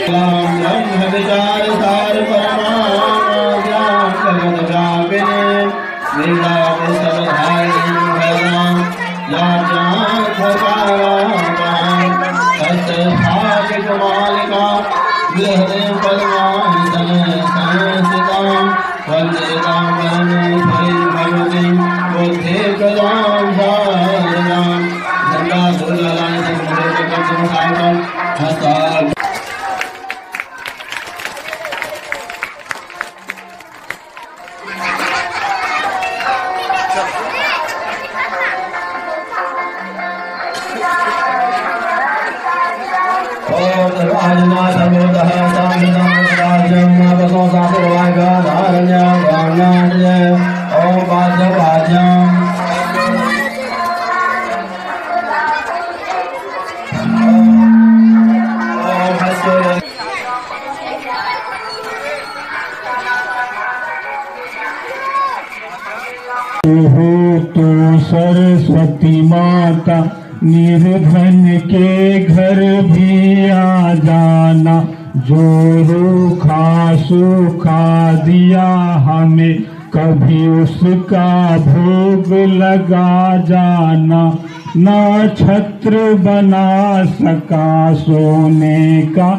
ब्रह्म विचार सार परमात्मा व्यापिने वेदांत समधारिणी भगवान स्थापित मालिका गृहदेव परमासन संस्थिता वंदितां परमेश्वरीं भगवतीं बुद्धे प्रदां शारदां गंगा दुर्गालां संपूर्ण हस्ता तो सरस्वती माता निर्धन के घर भी आ जाना, जो रूखा सूखा दिया हमें कभी उसका भोग लगा जाना। ना छत्र बना सका सोने का,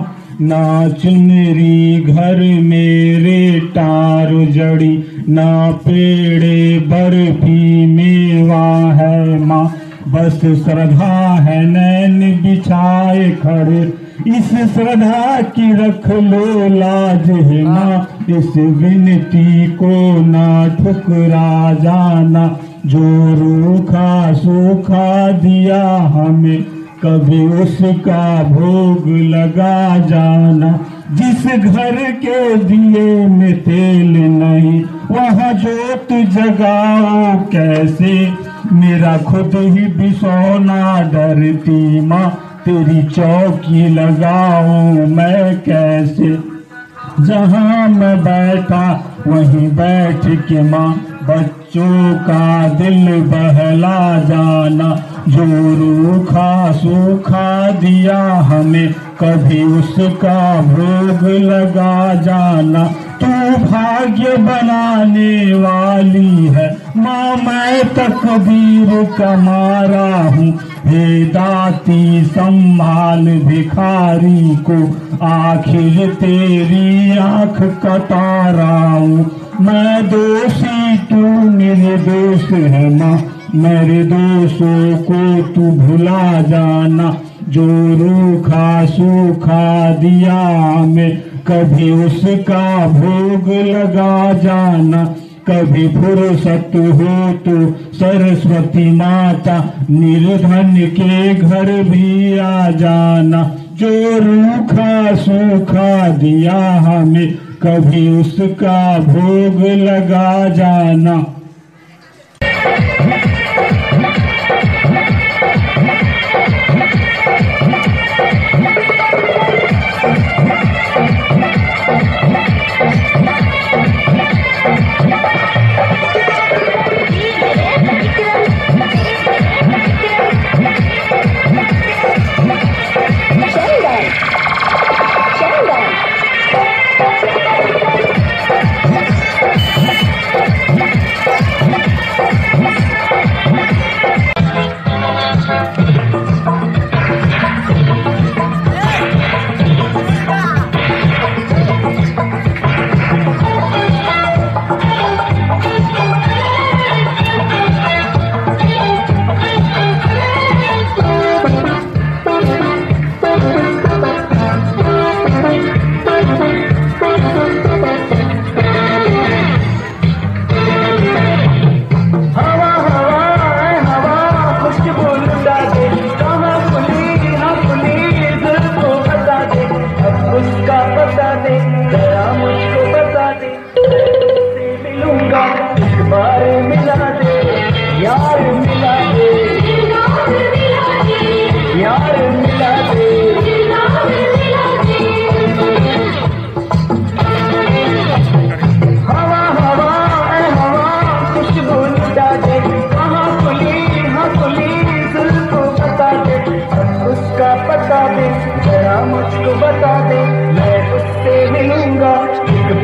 ना चुनरी घर मेरे टार जड़ी, ना पेड़े बर्फी मेवा है माँ। बस श्रद्धा है नैन बिछाए खड़े, इस श्रद्धा की रख लो लाज है माँ। इस विनती को ना ठुकरा जाना, जो रूखा सूखा दिया हमें कभी उसका भोग लगा जाना। जिस घर के दिए में तेल नहीं, वहाँ जोत जगाओ कैसे। मेरा खुद ही बिसौना डरती माँ, तेरी चौकी लगाऊं मैं कैसे। जहाँ मैं बैठा वहीं बैठ के माँ, बच्चों का दिल बहला जाना। जो रूखा सूखा दिया हमें कभी उसका भोग लगा जाना। तू भाग्य बनाने वाली है माँ, मैं तकदीर का मारा हूँ। हे दाती संभाल भिखारी को, आखिर तेरी आँख का तारा हूँ। मैं दोषी तू निर्दोष है माँ, मेरे दोषों को तू भुला जाना। जो रूखा सूखा दिया हमें कभी उसका भोग लगा जाना। कभी फुर्सत हो तो सरस्वती माता निर्धन के घर भी आ जाना। जो रूखा सूखा दिया हमें कभी उसका भोग लगा जाना।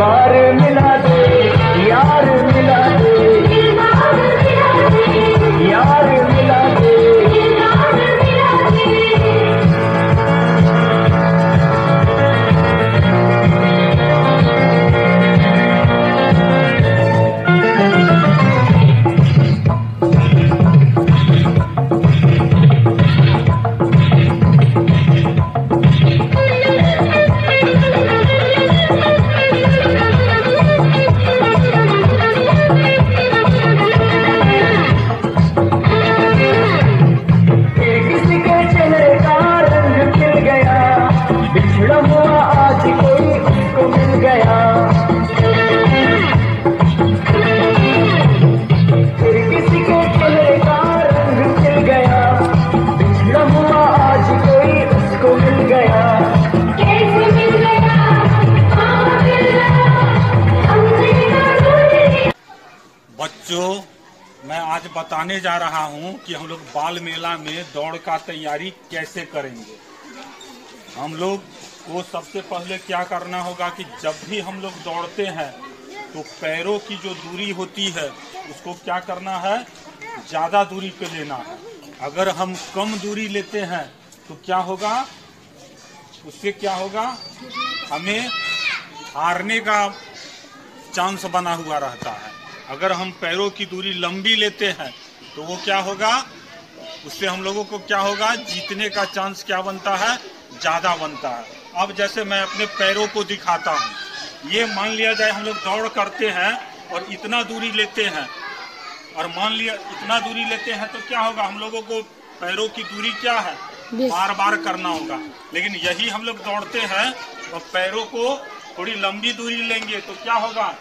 बार मिला दे यार मिला दे, यार मिला दे। बच्चों, मैं आज बताने जा रहा हूं कि हम लोग बाल मेला में दौड़ का तैयारी कैसे करेंगे। हम लोग को सबसे पहले क्या करना होगा कि जब भी हम लोग दौड़ते हैं तो पैरों की जो दूरी होती है उसको क्या करना है, ज़्यादा दूरी पे लेना है। अगर हम कम दूरी लेते हैं तो क्या होगा, उससे क्या होगा, हमें हारने का चांस बना हुआ रहता है। अगर हम पैरों की दूरी लंबी लेते हैं तो वो क्या होगा, उससे हम लोगों को क्या होगा, जीतने का चांस क्या बनता है, ज़्यादा बनता है। अब जैसे मैं अपने पैरों को दिखाता हूँ, ये मान लिया जाए हम लोग दौड़ करते हैं और इतना दूरी लेते हैं, और मान लिया इतना दूरी लेते हैं तो क्या होगा, हम लोगों को पैरों की दूरी क्या है, बार बार करना होगा। लेकिन यही हम लोग दौड़ते हैं और पैरों को थोड़ी लंबी दूरी लेंगे तो क्या होगा,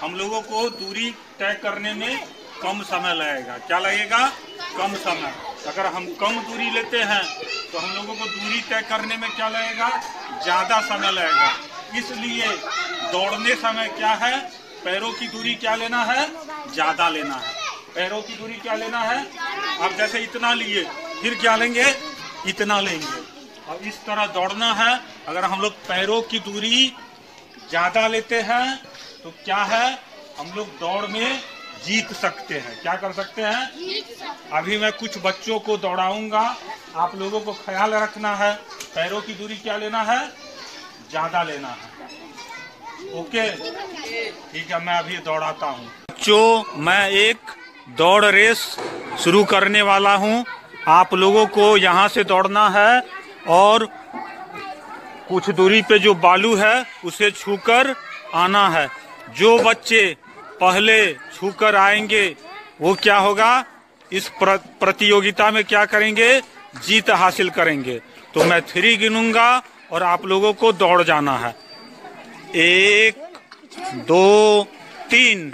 हम लोगों को दूरी तय करने में कम समय लगेगा। क्या लगेगा, कम समय। अगर हम कम दूरी लेते हैं तो हम लोगों को दूरी तय करने में क्या लगेगा, ज़्यादा समय लगेगा। इसलिए दौड़ने समय क्या है, पैरों की दूरी क्या लेना है, ज़्यादा लेना है। पैरों की दूरी क्या लेना है, अब जैसे इतना लिए, फिर क्या लेंगे, इतना लेंगे, और इस तरह दौड़ना है। अगर हम लोग पैरों की दूरी ज़्यादा लेते हैं तो क्या है, हम लोग दौड़ में जीत सकते हैं। क्या कर सकते हैं, अभी मैं कुछ बच्चों को दौड़ाऊंगा, आप लोगों को ख्याल रखना है, पैरों की दूरी क्या लेना है, ज़्यादा लेना है। ओके, ठीक है, मैं अभी दौड़ाता हूँ। बच्चों, मैं एक दौड़ रेस शुरू करने वाला हूँ। आप लोगों को यहाँ से दौड़ना है और कुछ दूरी पे जो बालू है उसे छूकर आना है। जो बच्चे पहले छूकर आएंगे वो क्या होगा, इस प्रतियोगिता में क्या करेंगे, जीत हासिल करेंगे। तो मैं 3 गिनूंगा और आप लोगों को दौड़ जाना है। 1 2 3।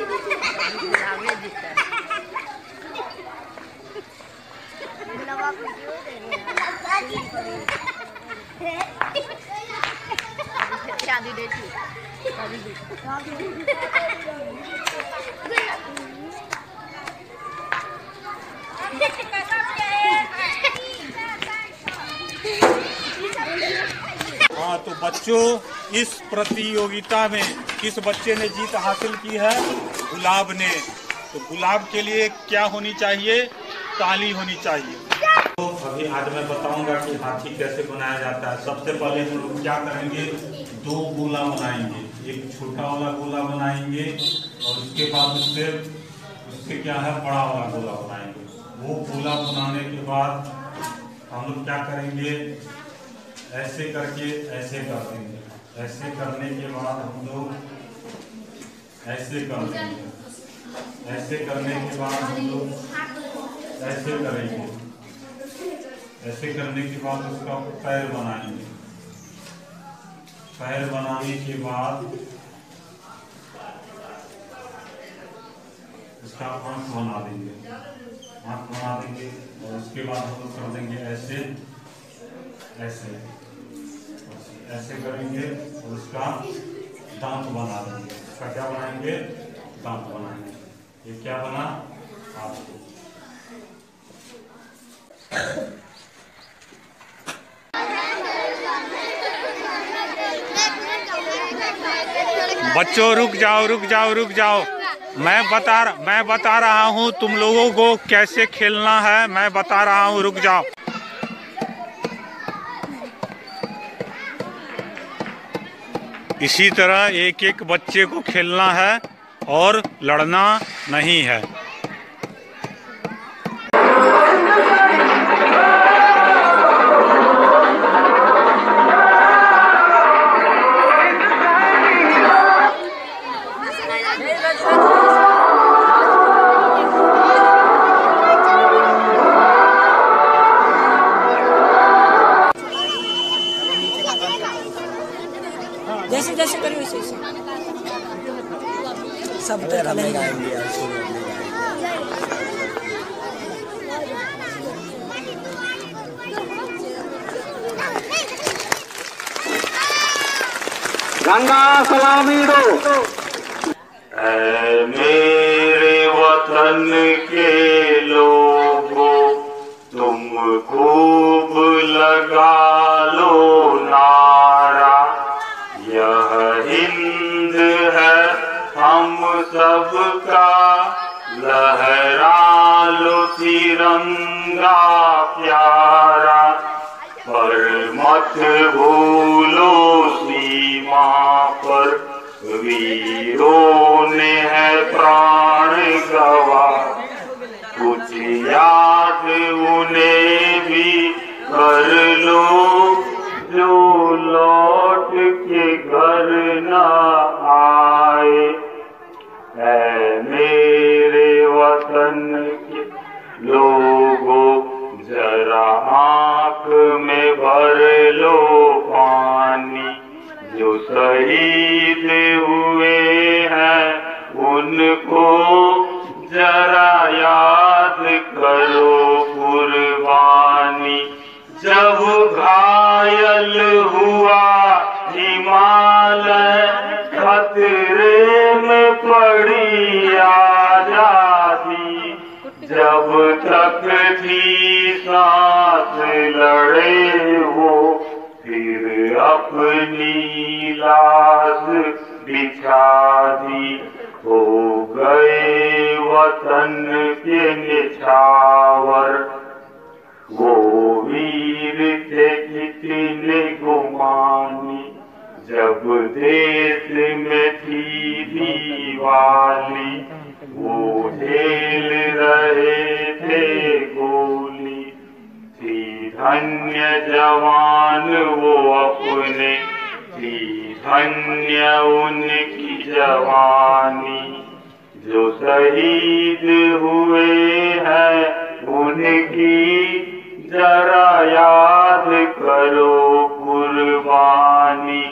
हाँ, तो बच्चों, इस प्रतियोगिता में किस बच्चे ने जीत हासिल की है, गुलाब ने। तो गुलाब के लिए क्या होनी चाहिए, ताली होनी चाहिए। तो अभी आज मैं बताऊंगा कि हाथी कैसे बनाया जाता है। सबसे पहले हम लोग क्या करेंगे, 2 गोला बनाएंगे। एक छोटा वाला गोला बनाएंगे और उसके बाद उससे क्या है, बड़ा वाला गोला बनाएंगे। वो गोला बनाने के बाद हम लोग क्या करेंगे, ऐसे करके ऐसे कर देंगे। ऐसे करने के बाद हम लोग ऐसे कर देंगे। ऐसे करने के बाद हम लोग ऐसे करेंगे। ऐसे करने के बाद उसका पैर बनाएंगे। पैर बनाने के बाद उसका आंख बना देंगे। आंख बना देंगे और उसके बाद हम लोग कर देंगे ऐसे ऐसे ऐसे करेंगे और उसका दांत बना देंगे। उसका क्या बनाएंगे, दांत बनाएंगे। ये क्या बना आपको। बच्चों रुक जाओ रुक जाओ रुक जाओ। मैं बता रहा हूँ तुम लोगों को कैसे खेलना है, मैं बता रहा हूँ, रुक जाओ। इसी तरह एक एक बच्चे को खेलना है और लड़ना नहीं है। जैसे जैसे करी वैसे वैसे सब तो हमें गाएंगे यार। गंगा सलामी दो। ऐ मेरे वतन के लोगों, तुम खूब लगा लो नारा, यह हिंद है हम सबका, लहरा लो तिरंगा प्यारा, पर मत भूलो सीमा पर वीरों ने है प्राण गवा, कुछ याद उन्हें भी कर लो जो लौट के घर न आए। ऐ मेरे वतन के लोगों, जरा आँख में भर लो पानी, जो शहीद हुए हैं उनको जरा याद करो कुर्बानी। जब घायल हुआ हिमालय, खतरे में पड़ी आजादी, जब तक थी सांस लड़े वो फिर अपनी लाश बिछा दी। हो गए वतन के निछावर, वो वीर थे कितने गुमानी, जब देश में थी दीवाली, वो झेल रहे थे गोली। थी धन्य जवान वो अपने, थी धन्य उनकी जवानी, जो शहीद हुए हैं उनकी जरा याद करो कुर्बानी।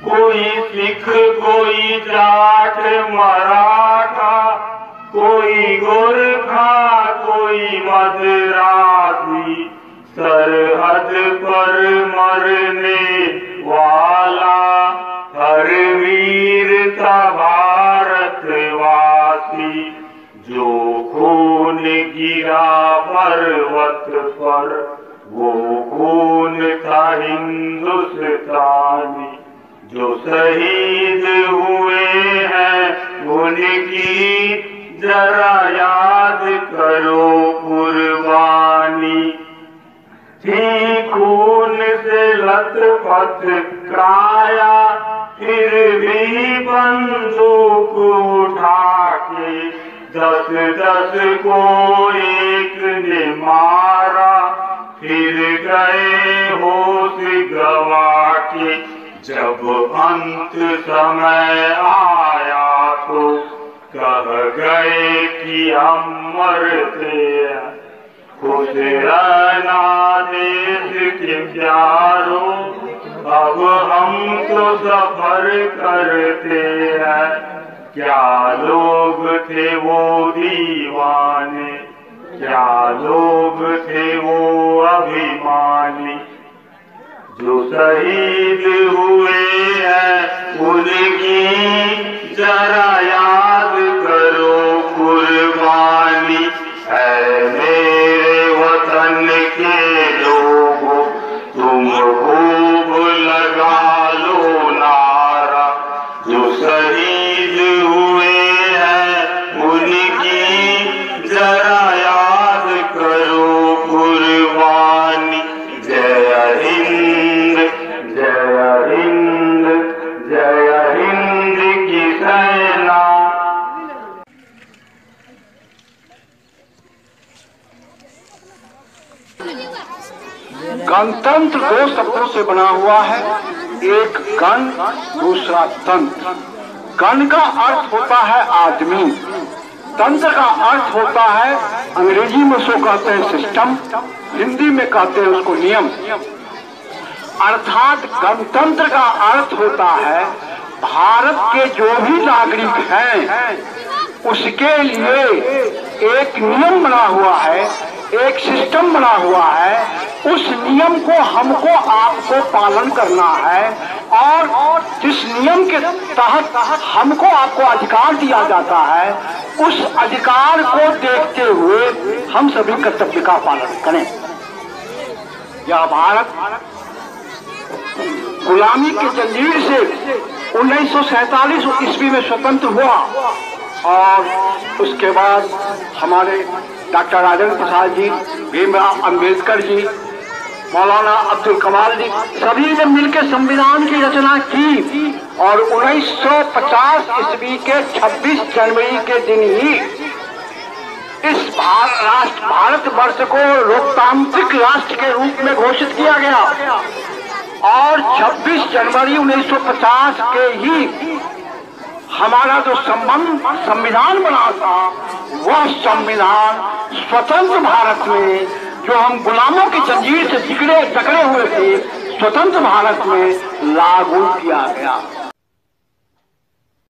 कोई सिख, कोई जाट मराठा, कोई गोरखा, कोई मद्रासी, सरहद पर मरने वाला हर वीर था भारतवासी। जो खून गिरा पर्वत पर, वो खून था हिंदुस्तानी, जो शहीद हुए हैं उनकी जरा याद करो कुर्बानी। थी खून से लथपथ काया, फिर भी बंदूक उठा के 10-10 को एक ने मारा, फिर गए होश गवा के। जब अंत समय आया तो कह गए कि हम मरते हैं। खुश रहना देश के प्यारों, अब हम तो सफर करते हैं। क्या लोग थे वो दीवाने, क्या लोग थे वो अभिमानी, जो शहीद हुए हैं उनकी जरा याद करो कुर्बानी। ऐ मेरे वतन के लोगों, तुम खूब लगा लो नारा, जो गणतंत्र दो शब्दों से बना हुआ है, एक गण दूसरा तंत्र। गण का अर्थ होता है आदमी, तंत्र का अर्थ होता है, अंग्रेजी में उसको कहते हैं सिस्टम, हिंदी में कहते हैं उसको नियम। अर्थात गणतंत्र का अर्थ होता है भारत के जो भी नागरिक हैं उसके लिए एक नियम बना हुआ है, एक सिस्टम बना हुआ है। उस नियम को हमको आपको पालन करना है और जिस नियम के तहत हमको आपको अधिकार दिया जाता है उस अधिकार को देखते हुए हम सभी कर्तव्य का पालन करें। यह भारत गुलामी के जंजीर से 1947 ईस्वी में स्वतंत्र हुआ और उसके बाद हमारे डॉक्टर राजेंद्र प्रसाद जी, भीमराव अंबेडकर जी, मौलाना अब्दुल कमाल जी सभी ने मिलकर संविधान की रचना की और 1950 ईस्वी के 26 जनवरी के दिन ही इस भारतवर्ष को लोकतांत्रिक राष्ट्र के रूप में घोषित किया गया और 26 जनवरी 1950 के ही हमारा जो संविधान बना था वह संविधान स्वतंत्र भारत में, जो हम गुलामों की जंजीर से जकड़े हुए थे, स्वतंत्र भारत में लागू किया गया।